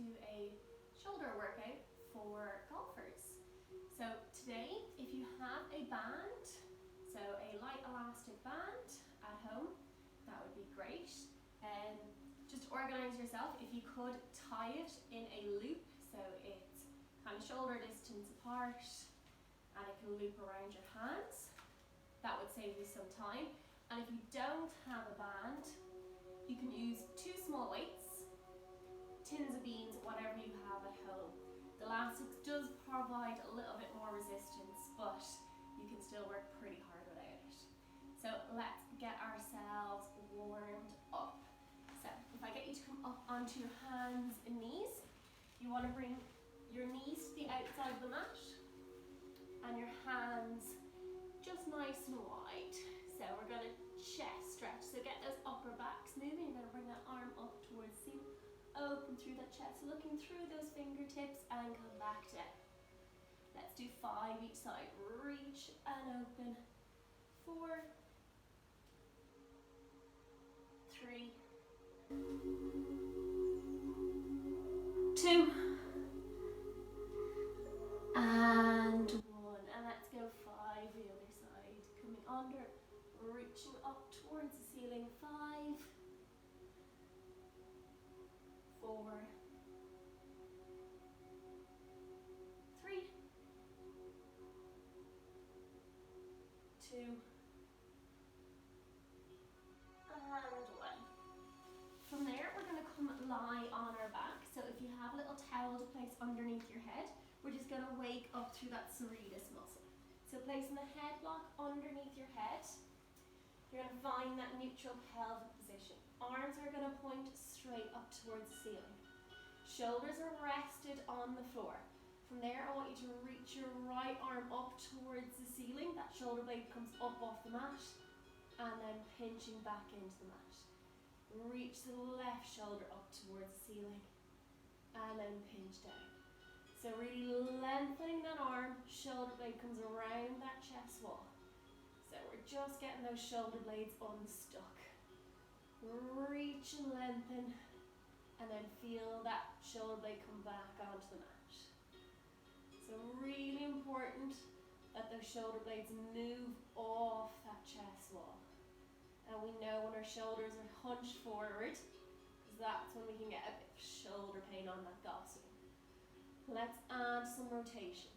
to a shoulder workout for golfers. So today, if you have a band, so a light elastic band at home, that would be great. Just organize yourself. If you could tie it in a loop, so it's kind of shoulder distance apart and it can loop around your hands, that would save you some time. And if you don't have a band, you can use 2 small weights, tins of beans, whatever you have at home. The elastics does provide a little bit more resistance, but you can still work pretty hard without it. So let's get ourselves warmed up. So if I get you to come up onto your hands and knees, you want to bring your knees to the outside of the mat and your hands just nice and wide. So we're going to chest stretch. So get those upper backs moving. You're going to bring that arm up towards the ceiling. Open through that chest, looking through those fingertips and come back down. Let's do 5 each side. Reach and open. 4, 3, 2, and 1. And let's go 5 the other side. Coming under, reaching up towards the ceiling. 5, 4, 3, 2, and 1. From there, we're going to come lie on our back. So if you have a little towel to place underneath your head, we're just going to wake up through that serratus muscle. So placing the head block underneath your head, you're going to find that neutral pelvic position. Arms are going to point straight up towards the ceiling. Shoulders are rested on the floor. From there, I want you to reach your right arm up towards the ceiling. That shoulder blade comes up off the mat and then pinching back into the mat. Reach the left shoulder up towards the ceiling and then pinch down. So really lengthening that arm, shoulder blade comes around that chest wall. So we're just getting those shoulder blades unstuck. Reach and lengthen and then feel that shoulder blade come back onto the mat. So really important that those shoulder blades move off that chest wall. And we know when our shoulders are hunched forward, because that's when we can get a bit of shoulder pain on that golf swing. Let's add some rotation.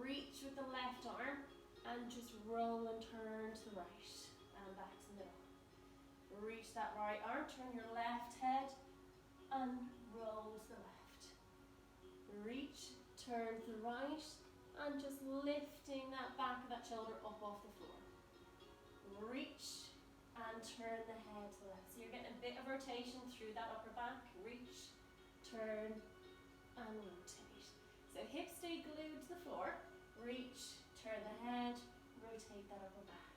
Reach with the left arm and just roll and turn to the right and back to the middle. Reach that right arm, turn your left head and roll to the left. Reach, turn to the right and just lifting that back of that shoulder up off the floor. Reach and turn the head to the left. So you're getting a bit of rotation through that upper back. Reach, turn and rotate. So hips stay glued to the floor. Reach, turn the head, rotate that upper back.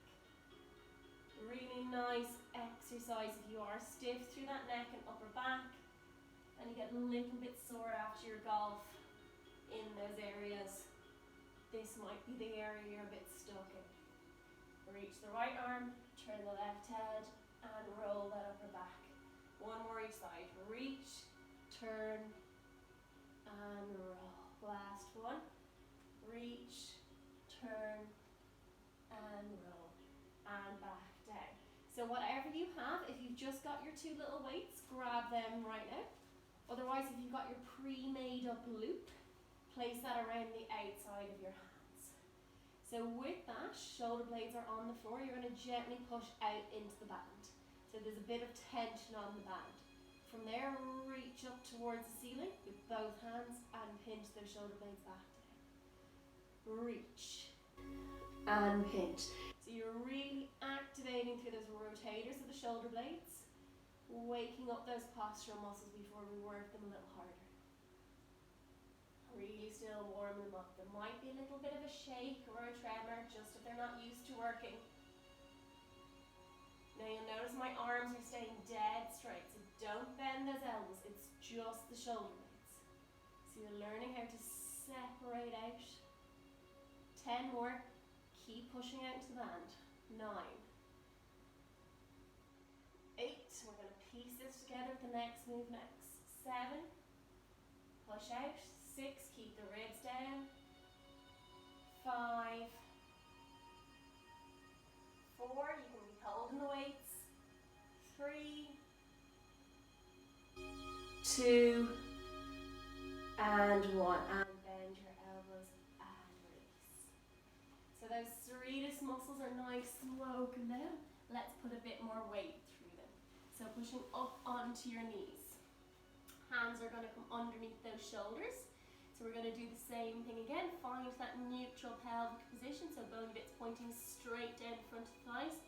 Really nice exercise if you are stiff through that neck and upper back and you get a little bit sore after your golf in those areas. This might be the area you're a bit stuck in. Reach the right arm, turn the left head and roll that upper back. 1 more each side. Reach, turn and roll. Last one. Reach, turn and roll and back down. So whatever you have, if you've just got your 2 little weights, grab them right now. Otherwise, if you've got your pre-made up loop, place that around the outside of your hands. So with that, shoulder blades are on the floor. You're going to gently push out into the band. So there's a bit of tension on the band. From there, reach up towards the ceiling with both hands and pinch those shoulder blades back down. Reach and pinch. So you're really activating through those rotators of the shoulder blades, waking up those postural muscles before we work them a little harder. Really still warm them up. There might be a little bit of a shake or a tremor just if they're not used to working. Now you'll notice my arms are staying dead straight, so don't bend those elbows, it's just the shoulder blades. So you're learning how to separate out. 10 more, keep pushing out to the band. 9, 8, we're going to piece this together with the next move next. 7, Push out. 6, keep the ribs down. 5, 4, you can be holding the weights. 3, 2, and 1. And bend your elbows and release. So those serratus muscles are nice and woken now. Let's put a bit more weight through them. So pushing up onto your knees. Hands are going to come underneath those shoulders. So we're going to do the same thing again. Find that neutral pelvic position. So bony bits pointing straight down in front of the thighs.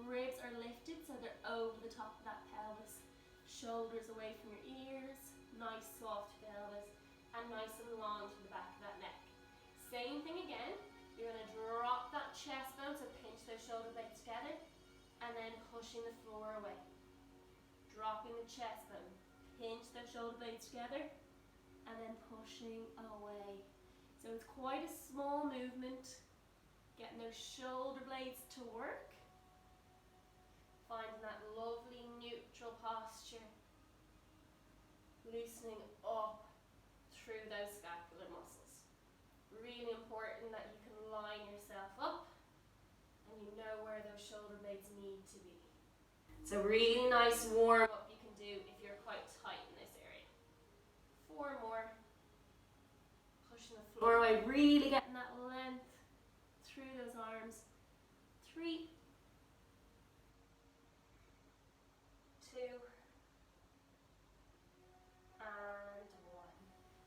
Ribs are lifted so they're over the top of that pelvis. Shoulders away from your ears. Nice soft pelvis. And nice and long to the back of that neck. Same thing again. You're going to drop that chest bone. So pinch those shoulder blades together. And then pushing the floor away. Dropping the chest bone. Pinch those shoulder blades together. And then pushing away. So it's quite a small movement. Getting those shoulder blades to work. Finding that lovely neutral posture. Loosening up through those scapular muscles. Really important that you can line yourself up and you know where those shoulder blades need to be. So really nice warm up you can do if you're quite tight in this area. 4 more. Pushing the floor away, really getting that length through those arms. 3, 2, and 1.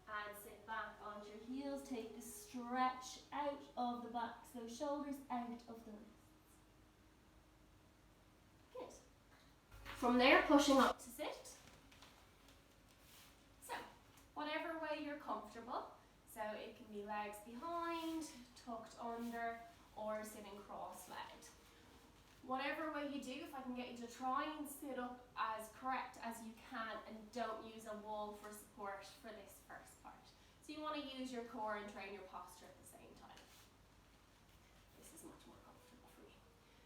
And sit back onto your heels. Take the stretch out of the back, so shoulders out of the wrists. Good. From there, pushing up to sit. So, whatever way you're comfortable. So it can be legs behind, tucked under, or sitting cross-legged. Whatever way you do, if I can get you to try and sit up as correct as you can and don't use a wall for support for this first part. So you want to use your core and train your posture at the same time. This is much more comfortable for me.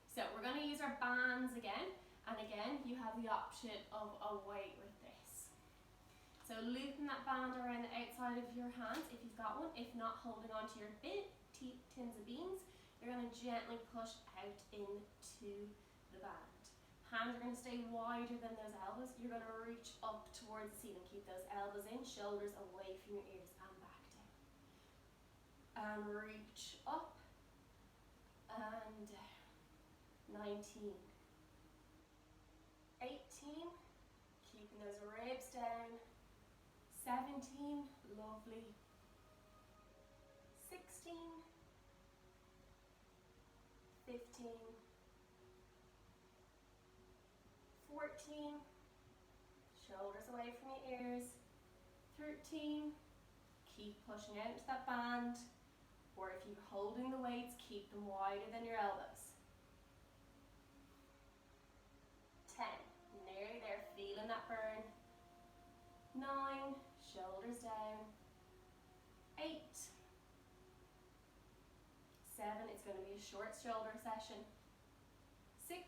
So we're going to use our bands again, and again you have the option of a weight with this. So looping that band around the outside of your hands if you've got one, if not holding onto your tins of beans, you're going to gently push out into the band. Hands are going to stay wider than those elbows. You're going to reach up towards the ceiling. Keep those elbows in, shoulders away from your ears and back down. And reach up and down. 19. 18. Keeping those ribs down. 17. Lovely. 16. 15. 14. Shoulders away from your ears. 13. Keep pushing out to that band. Or if you're holding the weights, keep them wider than your elbows. 10. Nearly there, feeling that burn. 9. Shoulders down. 8. 7. It's going to be a short shoulder session. 6.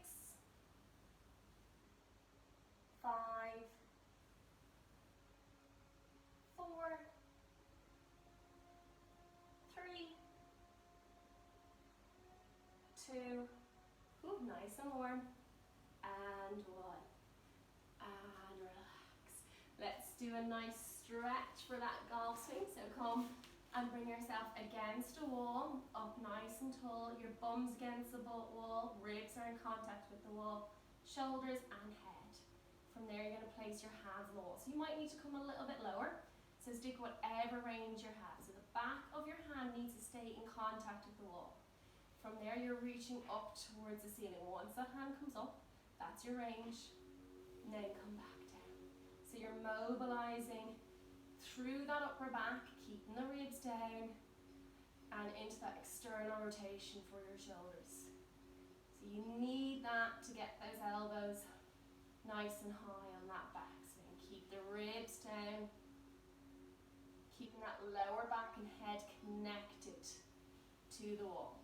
5. 4. 3. 2. Ooh, nice and warm. And 1. And relax. Let's do a nice stretch for that golf swing. So come and bring yourself against a wall, up nice and tall. Your bum's against the wall, ribs are in contact with the wall, shoulders and head. From there you're going to place your hands on the wall. So you might need to come a little bit lower. So stick whatever range you have. So the back of your hand needs to stay in contact with the wall. From there you're reaching up towards the ceiling. Once that hand comes up, that's your range. Then come back down. So you're mobilizing through that upper back, keeping the ribs down, and into that external rotation for your shoulders. So you need that to get those elbows nice and high on that back swing. Keep the ribs down, keeping that lower back and head connected to the wall.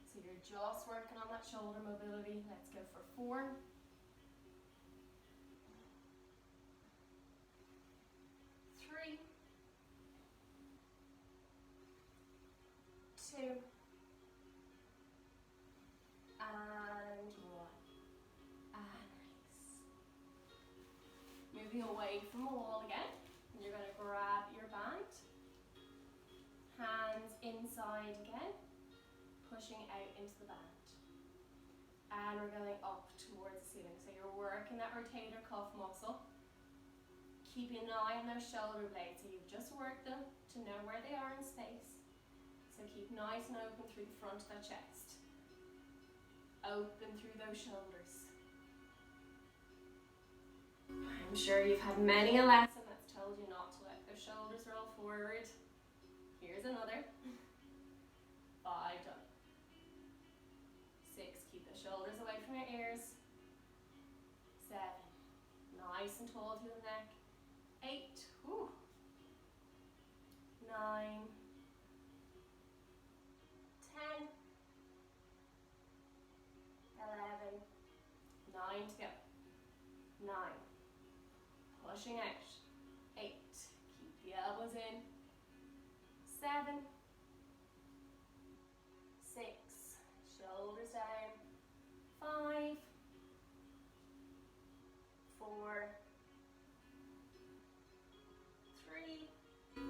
So you're just working on that shoulder mobility. Let's go for 4. 3. moving away from the wall again. And you're going to grab your band, hands inside again, pushing out into the band. And we're going up towards the ceiling. So you're working that rotator cuff muscle, keeping an eye on those shoulder blades. So you've just worked them to know where they are in space. So keep nice and open through the front of that chest. Open through those shoulders. I'm sure you've had many a lesson that's told you not to let those shoulders roll forward. Here's another. 5 done. 6, keep the shoulders away from your ears. 7, nice and tall through the neck. 8, whew. 9, 10, 11, 9 to go. 9, pushing out. 8, keep the elbows in. 7, 6, shoulders down. 5, 4, 3, 2,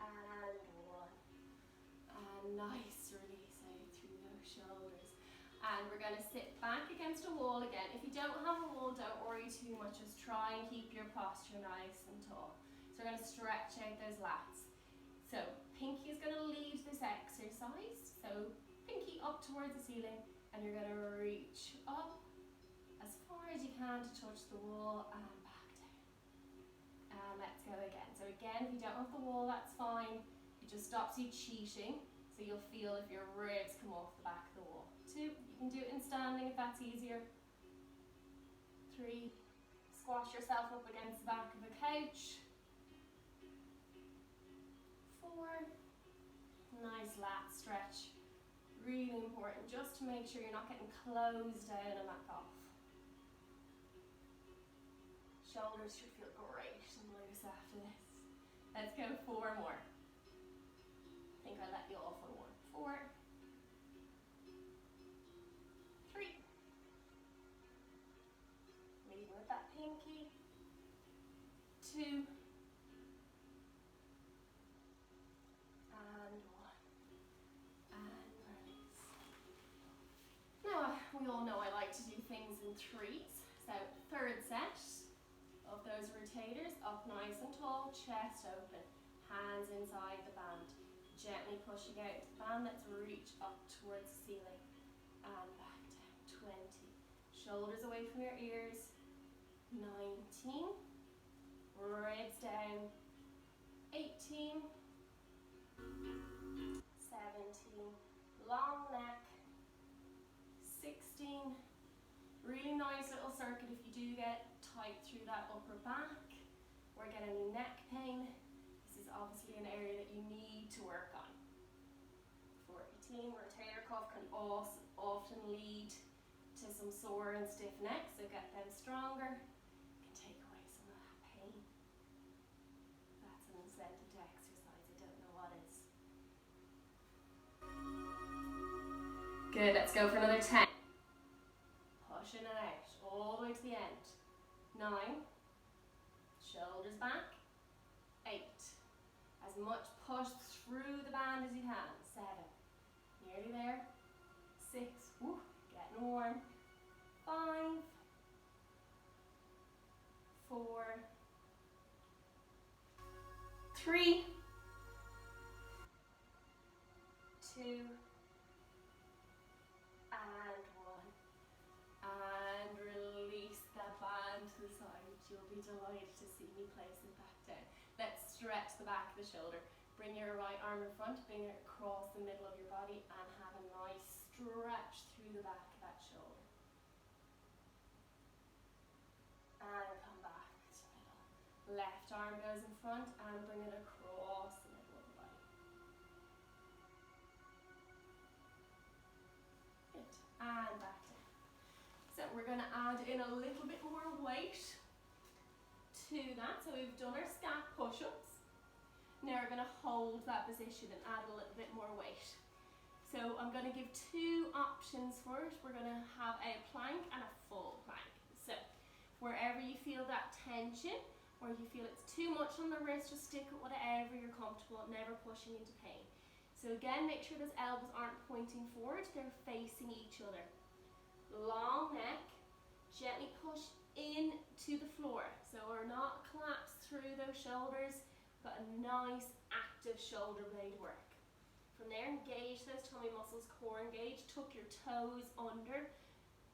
and 1. And nice release out through those shoulders. And we're going to sit back against a wall again. If you don't have a wall, don't worry too much. Just try and keep your posture nice and tall. So we're going to stretch out those lats. So pinky is going to lead this exercise. So pinky up towards the ceiling, and you're going to reach up as far as you can to touch the wall and back down. And let's go again. So again, if you don't have the wall, that's fine. It just stops you cheating. So you'll feel if your ribs come off the back of the wall. 2, you can do it in standing if that's easier. 3, squash yourself up against the back of the couch. 4, nice lat stretch. Really important just to make sure you're not getting closed down and back off. Shoulders should feel great and loose after this. Let's go 4 more. I think I let you off on 1. 4, 3, leading with that pinky. 2, and 1, and release. Now we all know I like to do things in 3s. So 3rd set of those rotators, up nice and tall, chest open, hands inside the band. Gently pushing out the band. Let's reach up towards the ceiling and back down. 20. Shoulders away from your ears. 19. Ribs down. 18. 17. Long neck. 16. Really nice little circuit if you do get tight through that upper back or get any neck pain. This is obviously an area that you need to work on. 14, rotator cuff can also often lead to some sore and stiff necks, so get them stronger. Can take away some of that pain. That's an incentive to exercise, I don't know what is. Good, let's go for another 10. Pushing it out, all the way to the end. 9, shoulders back. 8, as much push through the band as you can. 7, nearly there. 6, woo, getting warm. 5, 4, 3, 2, and 1. And release that band to the side. You'll be delighted to see me place it back down. Let's stretch the back of the shoulder. Bring your right arm in front, bring it across the middle of your body, and have a nice stretch through the back of that shoulder. And come back to the middle. Left arm goes in front and bring it across the middle of the body. Good. And back down. So we're going to add in a little bit more weight to that. So we've done our scat push-ups. Now we're going to hold that position and add a little bit more weight. So I'm going to give two options for it. We're going to have a plank and a full plank. So wherever you feel that tension, or you feel it's too much on the wrist, just stick with whatever you're comfortable, never pushing into pain. So again, make sure those elbows aren't pointing forward, they're facing each other. Long neck, gently push into the floor. So we're not collapsed through those shoulders, got a nice active shoulder blade work. From there, engage those tummy muscles, core engage, tuck your toes under.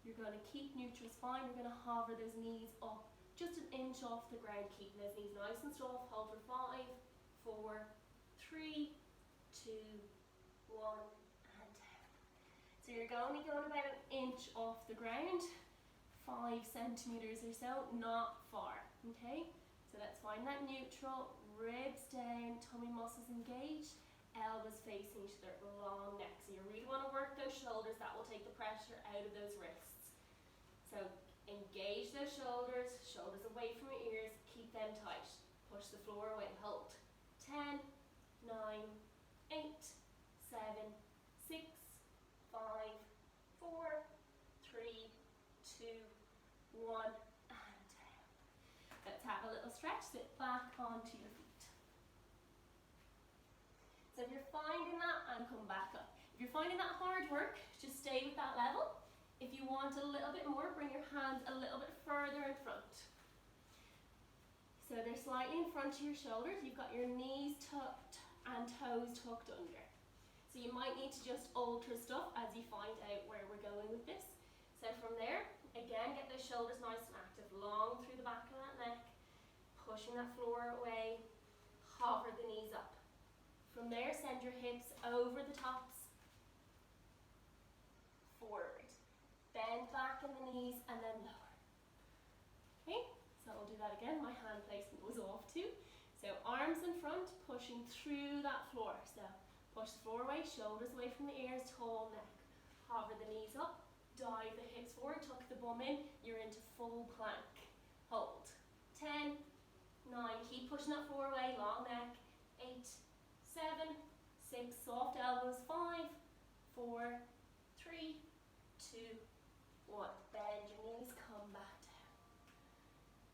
You're going to keep neutral spine, you're going to hover those knees up just an inch off the ground, keeping those knees nice and soft. Hold for 5, 4, 3, 2, 1, and down. So you're only going about an inch off the ground, 5 centimeters or so, not far, okay? So let's find that neutral, ribs down, tummy muscles engaged, elbows facing each other, long neck. So you really want to work those shoulders, that will take the pressure out of those wrists. So engage those shoulders, shoulders away from your ears, keep them tight. Push the floor away, hold. 10, 9, 8, 7, 6, 5, 4, 3, 2, 1, and down. Let's have a little stretch, sit back onto your feet. So if you're finding that, and come back up. If you're finding that hard work, just stay with that level. If you want a little bit more, bring your hands a little bit further in front. So they're slightly in front of your shoulders. You've got your knees tucked and toes tucked under. So you might need to just alter stuff as you find out where we're going with this. So from there, again, get those shoulders nice and active, long through the back of that neck, pushing that floor away, hover the knees up. From there, send your hips over the tops, forward. Bend back in the knees and then lower. Okay, so we'll do that again. My hand placement was off too. So arms in front, pushing through that floor. So push the floor away, shoulders away from the ears, tall neck. Hover the knees up, dive the hips forward, tuck the bum in. You're into full plank. Hold. 10, 9, keep pushing that floor away, long neck. 8, 7, 6, soft elbows. 5, 4, 3, 2, 1. Bend your knees, come back down.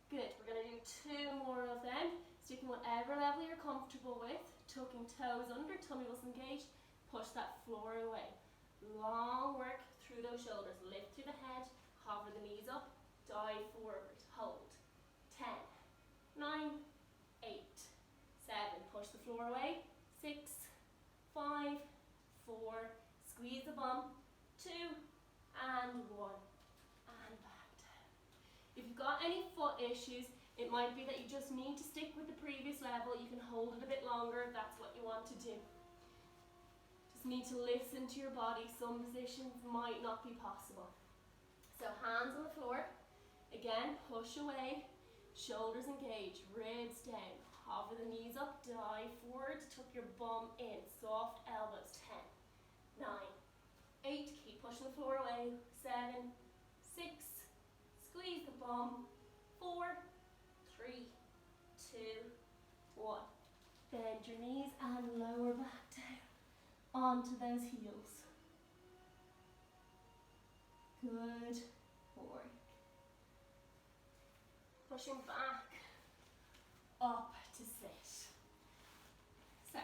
Good. We're going to do 2 more of them. Sticking whatever level you're comfortable with. Tucking toes under, tummy muscles engaged. Push that floor away. Long work through those shoulders. Lift through the head. Hover the knees up. Dive forward. Hold. 10, 9, 8, 7. Push the floor away. 6, 5, 4. Squeeze the bum. 2, and 1, and back down. If you've got any foot issues, it might be that you just need to stick with the previous level. You can hold it a bit longer if that's what you want to do. Just need to listen to your body. Some positions might not be possible. So hands on the floor. Again, push away, shoulders engage, ribs down. Hover the knees up, dive forward, tuck your bum in. Soft elbows. 10, 9, 8, keep pushing the floor away. 7, 6, squeeze the bum. 4, 3, 2, 1. Bend your knees and lower back down onto those heels. Good work. Pushing back up to sit. So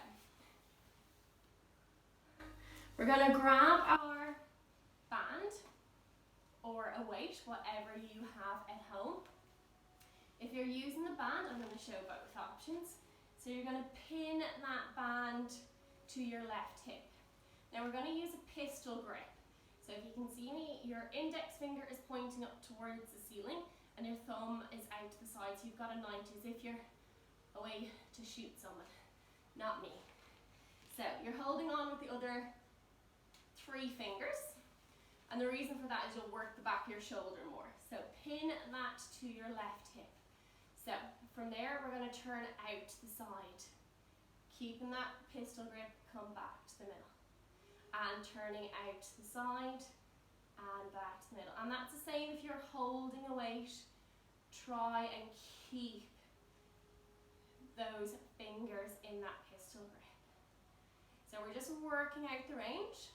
we're going to grab our band or a weight, whatever you have at home. If you're using the band, I'm going to show both options. So you're going to pin that band to your left hip. Now we're going to use a pistol grip. So if you can see me, your index finger is pointing up towards the ceiling and your thumb is out to the side. So you've got a 90 as if you're away to shoot someone. Not me. So you're holding on with the other 3 fingers. And the reason for that is you'll work the back of your shoulder more. So pin that to your left hip. So from there, we're going to turn out to the side. Keeping that pistol grip, come back to the middle. And turning out to the side and back to the middle. And that's the same if you're holding a weight. Try and keep those fingers in that pistol grip. So we're just working out the range.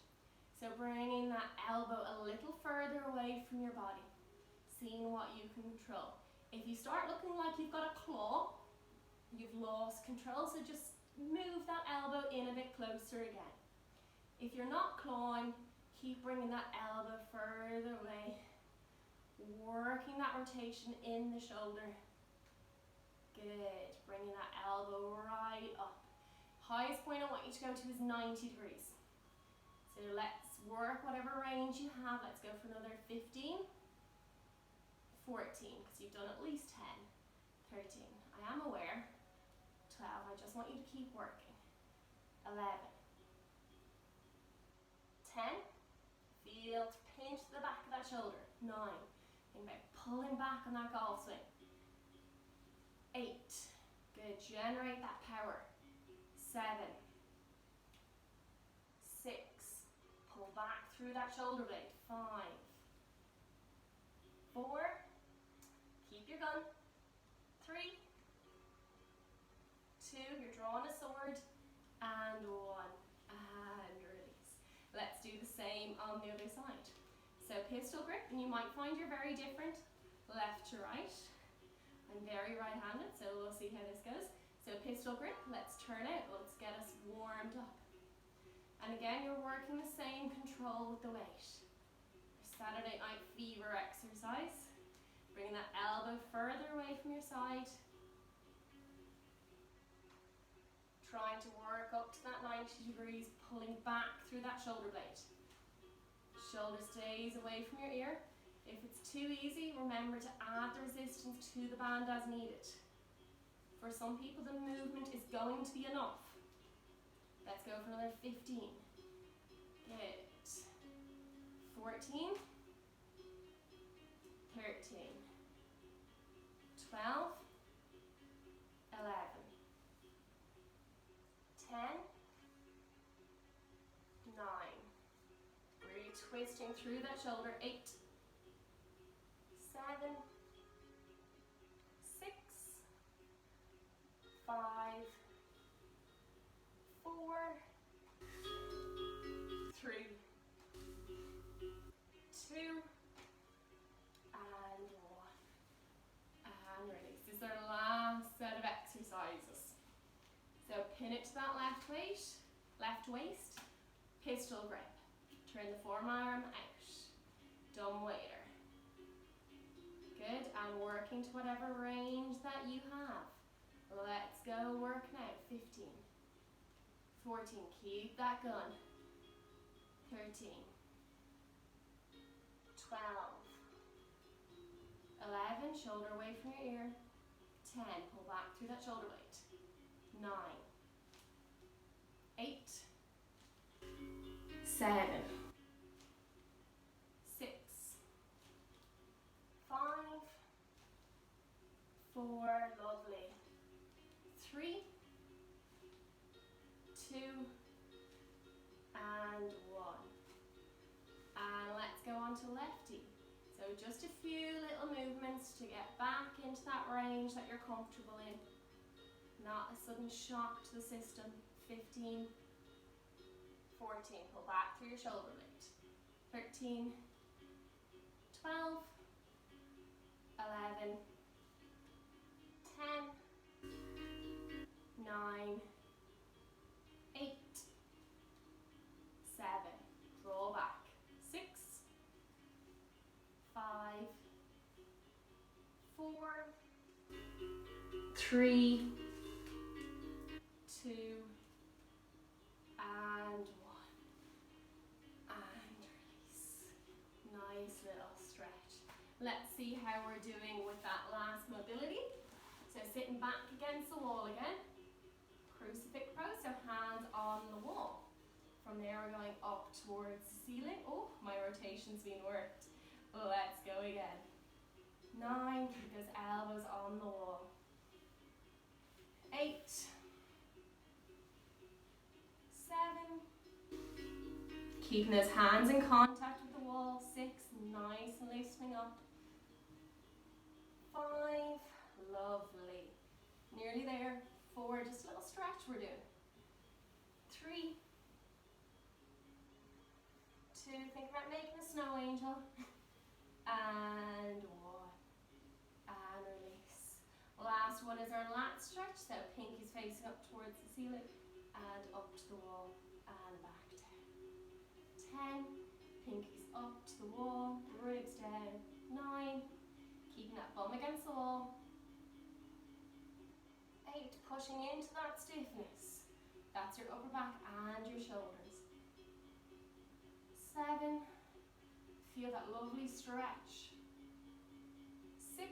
So bringing that elbow a little further away from your body, seeing what you can control. If you start looking like you've got a claw, you've lost control, so just move that elbow in a bit closer again. If you're not clawing, keep bringing that elbow further away, working that rotation in the shoulder. Good, bringing that elbow right up. Highest point I want you to go to is 90 degrees. So let's work whatever range you have. Let's go for another 15, 14, because you've done at least 10, 13. I am aware. 12, I just want you to keep working. 11, 10, feel to pinch the back of that shoulder. 9, think about pulling back on that golf swing. 8, good, generate that power. 7, 6, pull back through that shoulder blade. 5, 4, keep your gun. 3, 2, you're drawing a sword, and 1, and release. Let's do the same on the other side. So pistol grip, and you might find you're very different, left to right. I'm very right-handed, so we'll see how this goes. So pistol grip, let's turn out, let's get us warmed up. And again, you're working the same control with the weight. Saturday Night Fever exercise. Bringing that elbow further away from your side. Trying to work up to that 90 degrees, pulling back through that shoulder blade. Shoulder stays away from your ear. If it's too easy, remember to add the resistance to the band as needed. For some people, the movement is going to be enough. Let's go for another 15. Good. 14. 13. 12. 11. 10. 9. Really twisting through that shoulder. 8. 7. 6. 5. 4. 3. 2. And 1. And release. This is our last set of exercises. So pin it to that left waist, pistol grip. Turn the forearm out. Dumb waiter. Good, and working to whatever range that you have. Let's go work now. 15, 14, keep that gun. 13, 12, 11, shoulder away from your ear. 10, pull back through that shoulder blade. 9, 8, 7, 6, 5, 4, lovely. 3, 2, and 1. And let's go on to lefty. So just a few little movements to get back into that range that you're comfortable in. Not a sudden shock to the system. 15, 14, pull back through your shoulder blade. 13, 12, 11, 10, 9, 8, 7, draw back. 6, 5, 4, 3, 2, and 1. And release. Nice little stretch. Let's see how we're doing with that last mobility. So sitting back against the wall again. Crucifix pose, so hands on the wall. From there we're going up towards the ceiling. Oh, my rotation's been worked. Let's go again. 9, keep those elbows on the wall. 8, 7, keeping those hands in contact with the wall. 6, nice and lifting up. 5, lovely. Nearly there. 4, just a little stretch we're doing. 3, 2, think about making a snow angel. And 1. And release. Last one is our lat stretch, so pinkies facing up towards the ceiling and up to the wall and back down. 10, pinkies up to the wall, ribs down. 9, keeping that bum against the wall. 8, pushing into that stiffness. That's your upper back and your shoulders. 7, feel that lovely stretch. 6,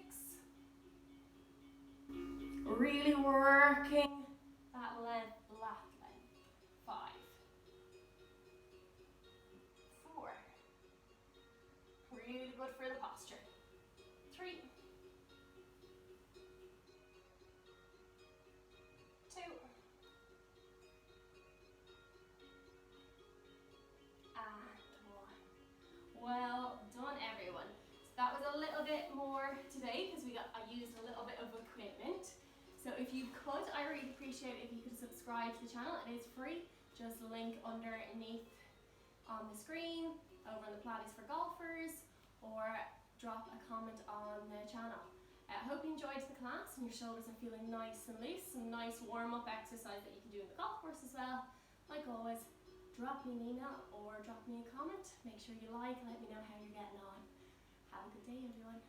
really working that lat length. 5, 4, really good for the posture. 3, 2, and 1. Well done, everyone. So that was a little bit more today because I used a little bit of equipment. So if you could, I really appreciate it if you could subscribe to the channel. It is free. Just link underneath on the screen, over on the Pilates for golfers, or drop a comment on the channel. I hope you enjoyed the class and your shoulders are feeling nice and loose. Some nice warm-up exercise that you can do in the golf course as well. Like always, drop me an email or drop me a comment. Make sure you like, let me know how you're getting on. Have a good day, everyone.